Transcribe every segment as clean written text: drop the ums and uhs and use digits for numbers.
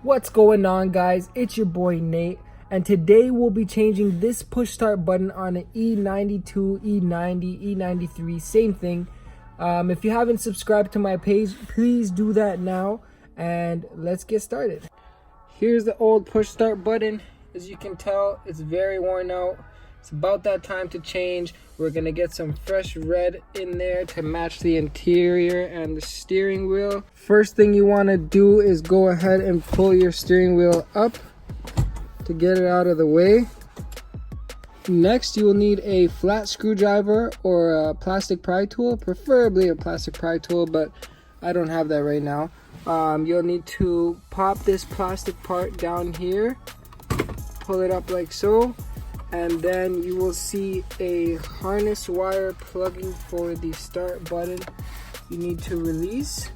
What's going on, guys? It's your boy Nate, and today we'll be changing this push start button on an E92 E90 E93, same thing. If you haven't subscribed to my page, please do that now, and let's get started. Here's the old push start button. As you can tell, it's very worn out. It's about that time to change. We're gonna get some fresh red in there to match the interior and the steering wheel. First thing you wanna do is go ahead and pull your steering wheel up to get it out of the way. Next, you will need a flat screwdriver or a plastic pry tool, preferably a plastic pry tool, but I don't have that right now. You'll need to pop this plastic part down here, pull it up like so, and then you will see a harness wire plugging for the start button. You need to release.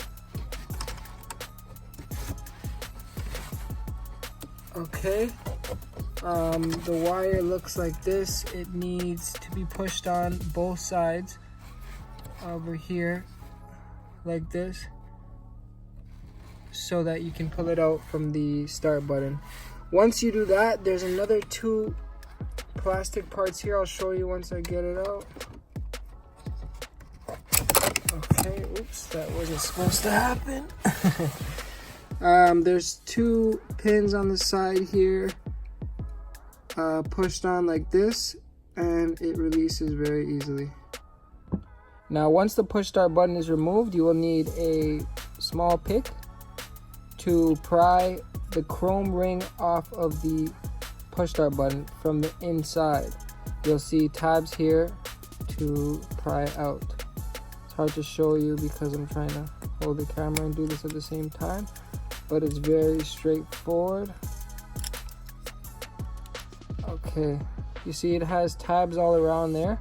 Okay. The wire looks like this. It needs to be pushed on both sides over here like this so that you can pull it out from the start button. Once you do that, there's another two plastic parts here. I'll show you once I get it out. Okay, oops, that wasn't supposed to happen. There's two pins on the side here, pushed on like this, and it releases very easily. Now, once the push start button is removed, you will need a small pick to pry the chrome ring off of the push start button from the inside. You'll see tabs here to pry out. It's hard to show you because I'm trying to hold the camera and do this at the same time, but it's very straightforward. Okay, you see it has tabs all around there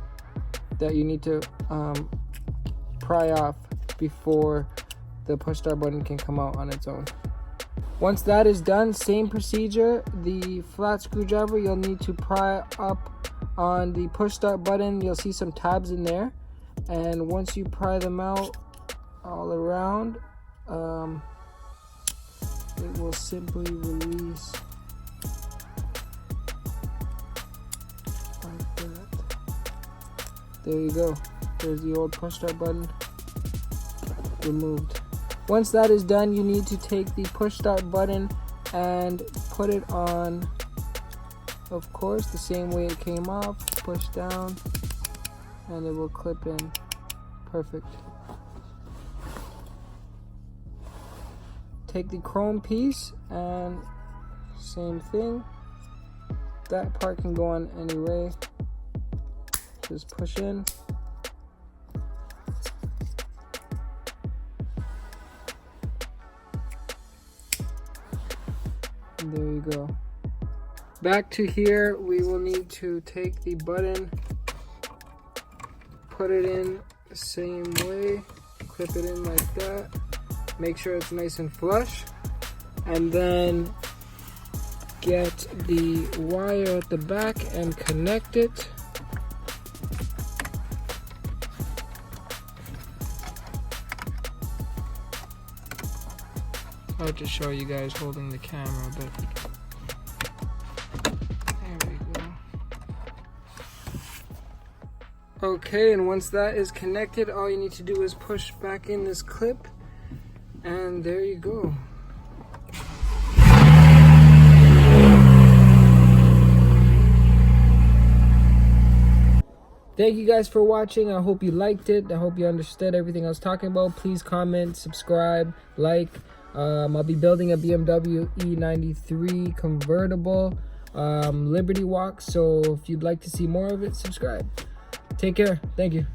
that you need to pry off before the push start button can come out on its own. Once that is done, same procedure. The flat screwdriver, you'll need to pry up on the push start button. You'll see some tabs in there, and once you pry them out all around, it will simply release like that. There you go. There's the old push start button removed. Once that is done, you need to take the push start button and put it on, of course, the same way it came off. Push down and it will clip in. Perfect. Take the chrome piece and same thing. That part can go on anyway. Just push in. There you go. Back to here, we will need to take the button, put it in the same way, clip it in like that, make sure it's nice and flush, and then get the wire at the back and connect it. I'll just show you guys holding the camera, but there we go. Okay, and once that is connected, all you need to do is push back in this clip, and there you go. Thank you guys for watching. I hope you liked it. I hope you understood everything I was talking about. Please comment, subscribe, like. I'll be building a BMW E93 convertible Liberty Walk, so if you'd like to see more of it, subscribe. Take care. Thank you.